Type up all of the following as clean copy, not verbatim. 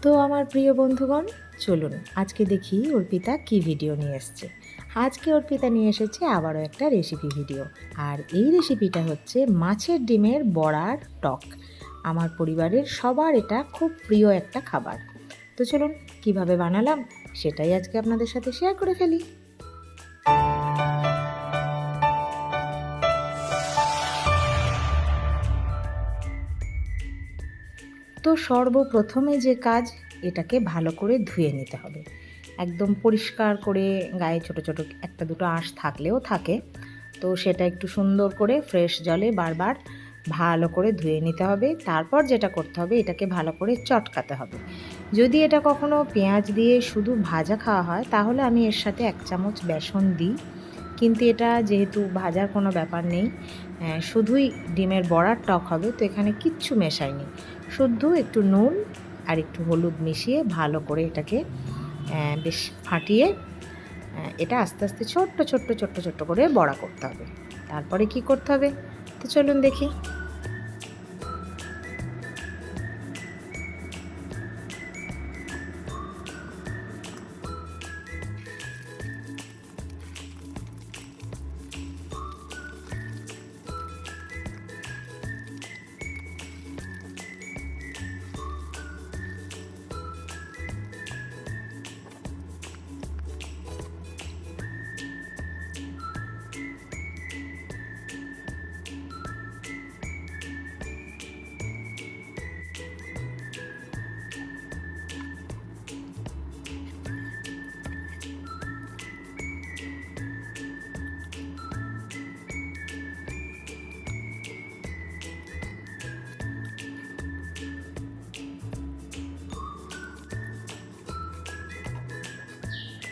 তো আমার প্রিয় বন্ধুগণ, চলুন আজকে দেখি অর্পিতা কি ভিডিও নিয়ে এসছে। আজকে অর্পিতা নিয়ে এসেছে আবারও একটা রেসিপি ভিডিও। আর এই রেসিপিটা হচ্ছে মাছের ডিমের বড়ার টক। আমার পরিবারের সবার এটা খুব প্রিয় একটা খাবার। তো চলুন কিভাবে বানালাম সেটাই আজকে আপনাদের সাথে শেয়ার করে ফেলি। তো সর্বপ্রথমে যে কাজ, এটাকে ভালো করে ধুয়ে নিতে হবে। একদম পরিষ্কার করে, গায়ে ছোট ছোট একটা দুটো আঁশ থাকলেও থাকে, তো সেটা একটু সুন্দর করে ফ্রেশ জলে বারবার ভালো করে ধুয়ে নিতে হবে। তারপর যেটা করতে হবে, এটাকে ভালো করে চটকাতে হবে। যদি এটা কখনো পেঁয়াজ দিয়ে শুধু ভাজা খাওয়া হয় তাহলে আমি এর সাথে 1 চামচ বেসন দিই, কিন্তু এটা যেহেতু ভাজার কোনো ব্যাপার নেই, শুধুই ডিমের বড়ার টক হবে, তো এখানে কিচ্ছু মেশাইনি। শুধু একটু নুন আর একটু হলুদ মিশিয়ে ভালো করে এটাকে বেশ ফাটিয়ে এটা আস্তে আস্তে ছোট্ট ছোট্ট ছোট্ট ছোট্ট করে বড়া করতে হবে। তারপরে কি করতে হবে, তো চলুন দেখি।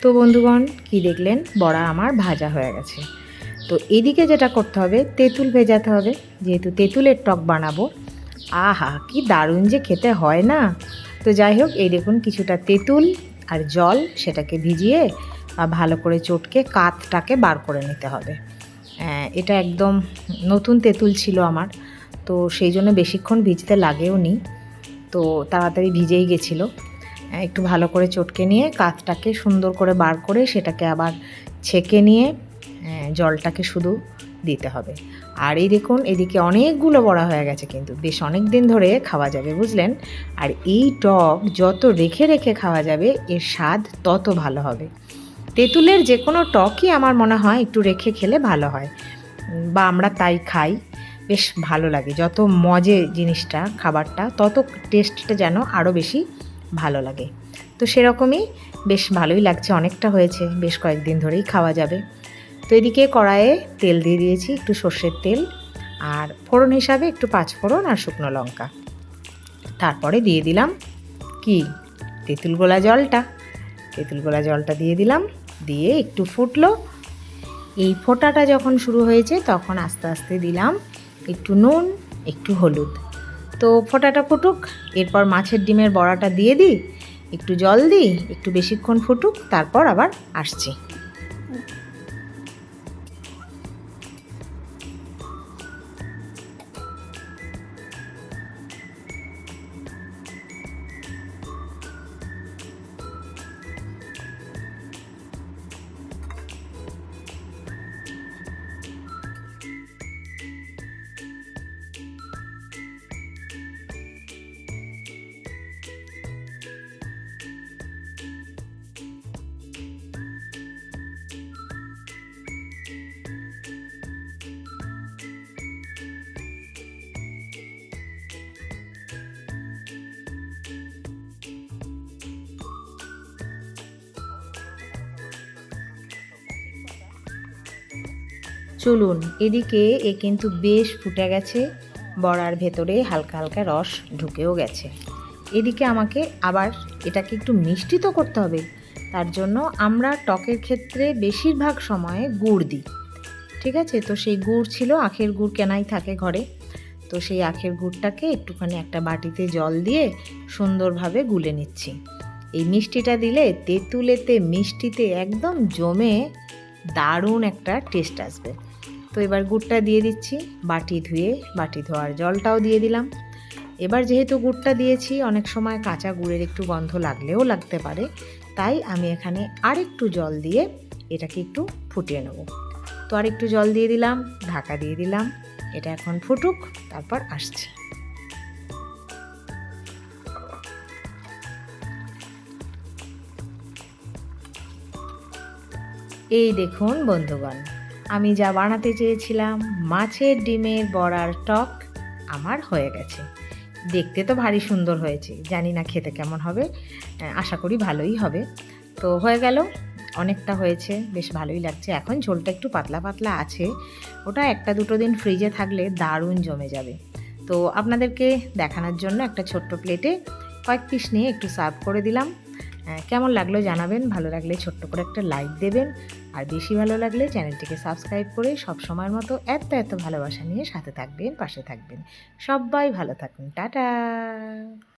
তো বন্ধুগণ, কি দেখলেন, বড়া আমার ভাজা হয়ে গেছে। তো এদিকে যেটা করতে হবে, তেঁতুল ভেজাতে হবে, যেহেতু তেঁতুলের টক বানাবো। আহা, কি দারুণ যে খেতে হয় না। তো যাই হোক, এই দেখুন কিছুটা তেঁতুল আর জল, সেটাকে ভিজিয়ে ভালো করে চটকে কাতটাকে বার করে নিতে হবে। এটা একদম নতুন তেঁতুল ছিল আমার, তো সেই জন্য বেশিক্ষণ ভিজতে লাগেও নি, তো তাড়াতাড়ি ভিজেই গেছিলো। একটু ভালো করে চটকে নিয়ে কাতটাকে সুন্দর করে বার করে সেটাকে আবার ছেঁকে নিয়ে জলটাকে শুধু দিতে হবে। আর এই দেখুন, এদিকে অনেকগুলো বড়া হয়ে গেছে, কিন্তু বেশ অনেক দিন ধরে খাওয়া যাবে, বুঝলেন। আর এই টক যত রেখে রেখে খাওয়া যাবে, এর স্বাদ তত ভালো হবে। তেঁতুলের যে কোনো টকই আমার মনে হয় একটু রেখে খেলে ভালো হয়, বা আমরা তাই খাই, বেশ ভালো লাগে। যত মজে জিনিসটা, খাবারটা, তত টেস্টটা যেন আরও বেশি ভালো লাগে। তো সেরকমই বেশ ভালোই লাগছে, অনেকটা হয়েছে, বেশ কয়েকদিন ধরেই খাওয়া যাবে। তো এদিকে কড়াইয়ে তেল দিয়ে দিয়েছি, একটু সর্ষের তেল, আর ফোড়ন হিসাবে একটু 5 ফোড়ন আর শুকনো লঙ্কা। তারপরে দিয়ে দিলাম কি, তেঁতুল গোলা জলটা। তেঁতুল গোলা জলটা দিয়ে দিলাম, দিয়ে একটু ফুটলো। এই ফোটাটা যখন শুরু হয়েছে, তখন আস্তে আস্তে দিলাম একটু নুন, একটু হলুদ। তো ফোটাটা ফুটুক, এরপর মাছের ডিমের বড়াটা দিয়ে দিই, একটু জল দিই, একটু বেশিক্ষণ ফুটুক, তারপর আবার আসছি। চলুন, এদিকে এ কিন্তু বেশ ফুটে গেছে, বড়ার ভেতরে হালকা হালকা রস ঢুকেও গেছে। এদিকে আমাকে আবার এটাকে একটু মিষ্টি তো করতে হবে, তার জন্য আমরা টকের ক্ষেত্রে বেশিরভাগ সময়ে গুড় দিই। ঠিক আছে, তো সেই গুড় ছিল, আখের গুড় কেনাই থাকে ঘরে, তো সেই আখের গুড়টাকে একটুখানি একটা বাটিতে জল দিয়ে সুন্দরভাবে গুলে নিচ্ছি। এই মিষ্টিটা দিলে তেঁতুলেতে মিষ্টিতে একদম জমে দারুণ একটা টেস্ট আসবে। তো এবার গুড়টা দিয়ে দিচ্ছি, বাটি ধুয়ে বাটি ধোয়ার জলটাও দিয়ে দিলাম। এবার যেহেতু গুড়টা দিয়েছি, অনেক সময় কাঁচা গুড়ের একটু গন্ধ লাগলেও লাগতে পারে, তাই আমি এখানে আরেকটু জল দিয়ে এটাকে একটু ফুটিয়ে নেব। তো আরেকটু জল দিয়ে দিলাম, ঢাকা দিয়ে দিলাম, এটা এখন ফুটুক, তারপর আসছি। এই দেখুন বন্ধুগণ, আমি যা বানাতে চেয়েছিলাম মাছের ডিমের বড়ার টক আমার হয়ে গেছে। দেখতে তো ভারী সুন্দর হয়েছে, জানি না খেতে কেমন হবে, আশা করি ভালোই হবে। তো হয়ে গেল, অনেকটা হয়েছে, বেশ ভালোই লাগছে। এখন ঝোলটা একটু পাতলা পাতলা আছে, ওটা একটা দুটো দিন ফ্রিজে থাকলে দারুণ জমে যাবে। তো আপনাদেরকে দেখানোর জন্য একটা ছোট্ট প্লেটে কয়েক পিস নিয়ে একটু সার্ভ করে দিলাম। কেমন লাগলো জানাবেন, ভালো লাগলে ছোট্ট করে একটা লাইক দেবেন, আর বেশি ভালো লাগলে চ্যানেলটিকে সাবস্ক্রাইব করে সব সময়ের মতো এত ভালোবাসা নিয়ে সাথে থাকবেন, পাশে থাকবেন। সবাই ভালো থাকুন, টাটা।